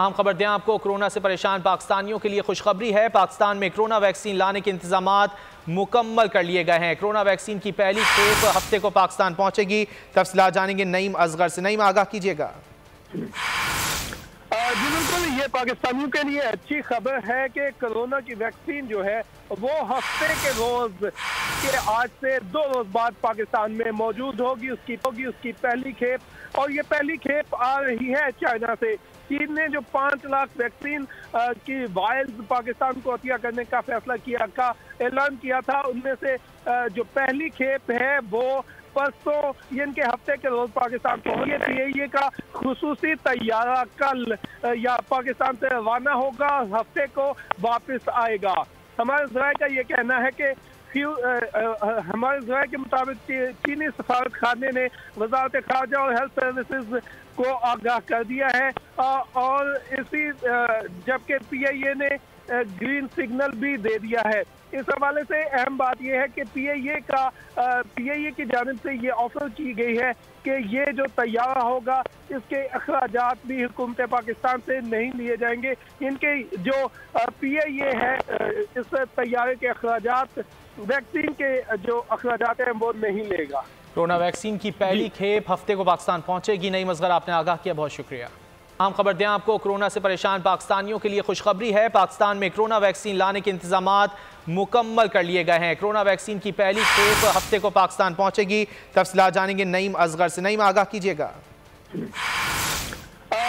आम खबर दें आपको, कोरोना से परेशान पाकिस्तानियों के लिए खुशखबरी है। पाकिस्तान में कोरोना वैक्सीन लाने के इंतजामात मुकम्मल कर लिए गए हैं। कोरोना वैक्सीन की पहली खेप हफ्ते को पाकिस्तान पहुंचेगी। तफसीलात जानेंगे नईम असगर से। नईम, आगाह कीजिएगा। जी बिल्कुल, ये पाकिस्तानियों के लिए अच्छी खबर है कि कोरोना की वैक्सीन जो है वो हफ्ते के रोज के आज से 2 रोज बाद पाकिस्तान में मौजूद होगी। उसकी पहली खेप, और ये पहली खेप आ रही है चाइना से। चीन ने जो 5 लाख वैक्सीन की वायल्स पाकिस्तान को अतिया करने का फैसला ऐलान किया था, उनमें से जो पहली खेप है वो परसों इनके हफ्ते के रोज पाकिस्तान पहुंचे। पीआईए का खुसूसी तैयारा कल या पाकिस्तान से रवाना होगा, हफ्ते को वापस आएगा। हमारे ज़राए का ये कहना है कि हमारे ज़राए के मुताबिक चीनी सफारत खाने ने वजारत खारजा और हेल्थ सर्विसेज को आगाह कर दिया है, और इसी जबकि पीआईए ने ग्रीन सिग्नल भी दे दिया है। इस हवाले से अहम बात यह है कि पीआईए की जानिब से ये ऑफर की गई है कि ये जो तैयारा होगा इसके अखराजात भी हुकूमत पाकिस्तान से नहीं लिए जाएंगे। इनके जो पीआईए है इस तैयारे के अखराजात, वैक्सीन के जो अखराजात हैं वो नहीं लेगा। कोरोना वैक्सीन की पहली खेप हफ्ते को पाकिस्तान पहुंचेगी। नईम असगर, आपने आगाह किया, बहुत शुक्रिया। आम खबर दें आपको, कोरोना से परेशान पाकिस्तानियों के लिए खुशखबरी है। पाकिस्तान में कोरोना वैक्सीन लाने के इंतजामात मुकम्मल कर लिए गए हैं। कोरोना वैक्सीन की पहली खेप हफ्ते को पाकिस्तान पहुंचेगी। तफसीलात जानेंगे नईम असगर से। नईम, आगाह कीजिएगा।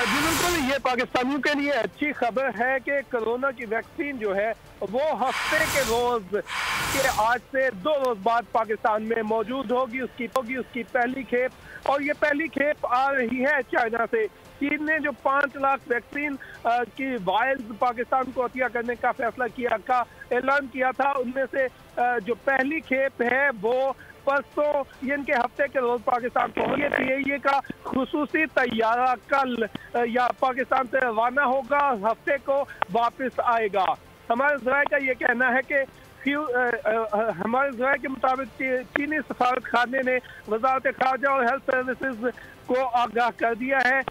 जी बिल्कुल, ये पाकिस्तानियों के लिए अच्छी खबर है कि कोरोना की वैक्सीन जो है वो हफ्ते के रोज के आज से 2 रोज बाद पाकिस्तान में मौजूद होगी। उसकी पहली खेप, और ये पहली खेप आ रही है चाइना से। चीन ने जो 5 लाख वैक्सीन की वायल्स पाकिस्तान को अतिया करने का फैसला ऐलान किया था, उनमें से जो पहली खेप है वो परसों इनके हफ्ते के रोज पाकिस्तान पहुंचे। पीआईए का खुसूसी तैयारा कल या पाकिस्तान से रवाना होगा, हफ्ते को वापस आएगा। हमारे ज़राए का ये कहना है कि हमारे ज़राए के मुताबिक चीनी सफारत खाने ने वजारत खारजा और हेल्थ सर्विसेज को आगाह कर दिया है,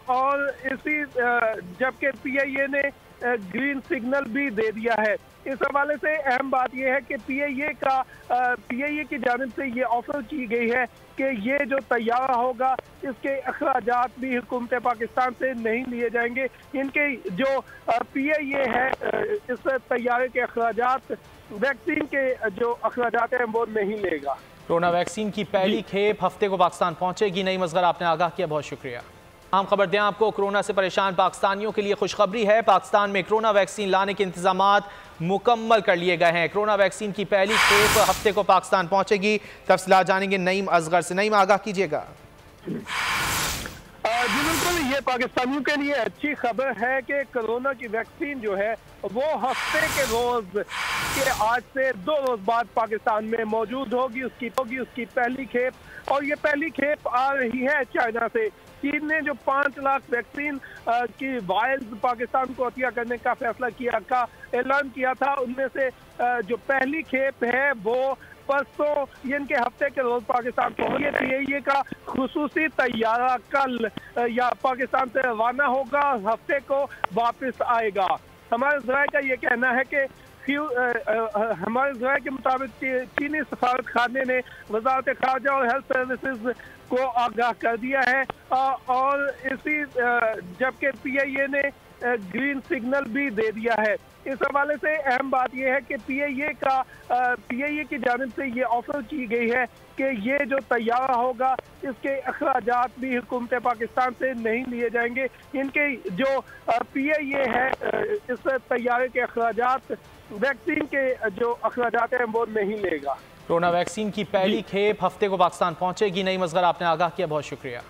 और इसी जबकि पीआईए ने ग्रीन सिग्नल भी दे दिया है। इस हवाले से अहम बात यह है कि पीआईए की जानिब से ये ऑफर की गई है कि ये जो तैयारा होगा इसके अखराजात भी हुकूमत पाकिस्तान से नहीं लिए जाएंगे। इनके जो पीआईए है इस तैयारे के अखराजात, वैक्सीन के जो अखराजात हैं वो नहीं लेगा। कोरोना वैक्सीन की पहली खेप हफ्ते को पाकिस्तान पहुंचेगी। नईम असगर, आपने आगाह किया, बहुत शुक्रिया। आम खबर दें आपको, कोरोना से परेशान पाकिस्तानियों के लिए खुशखबरी है। पाकिस्तान में कोरोना वैक्सीन लाने के इंतजामात मुकम्मल कर लिए गए हैं। कोरोना वैक्सीन की पहली खेप हफ्ते को पाकिस्तान पहुंचेगी। तफसीलात जानेंगे नईम असगर से। नईम, आगाह कीजिएगा। जी बिल्कुल, ये पाकिस्तानियों के लिए अच्छी खबर है कि कोरोना की वैक्सीन जो है वो हफ्ते के रोज के आज से 2 रोज बाद पाकिस्तान में मौजूद होगी। उसकी पहली खेप, और ये पहली खेप आ रही है चाइना से। चीन ने जो 5 लाख वैक्सीन की वायल्स पाकिस्तान को अतिया करने का फैसला ऐलान किया था, उनमें से जो पहली खेप है वो परसों इनके हफ्ते के रोज पाकिस्तान पहुंचे। पीआईए का खुसूसी तैयारा कल या पाकिस्तान से रवाना होगा, हफ्ते को वापस आएगा। हमारे ज़राए का ये कहना है कि हमारे ज़राए के मुताबिक चीनी सफारत खाने ने वजारत खारजा और हेल्थ सर्विसेज को आगाह कर दिया है, और इसी जबकि पीआईए ने ग्रीन सिग्नल भी दे दिया है। इस हवाले से अहम बात यह है कि पीआईए की जानिब से ये ऑफर की गई है कि ये जो तैयारा होगा इसके अखराजात भी हुकूमत पाकिस्तान से नहीं लिए जाएंगे। इनके जो पीआईए है इस तैयारे के अखराजात, वैक्सीन के जो अखराजात हैं वो नहीं लेगा। कोरोना वैक्सीन की पहली खेप हफ्ते को पाकिस्तान पहुंचेगी। नईम असगर, आपने आगाह किया, बहुत शुक्रिया।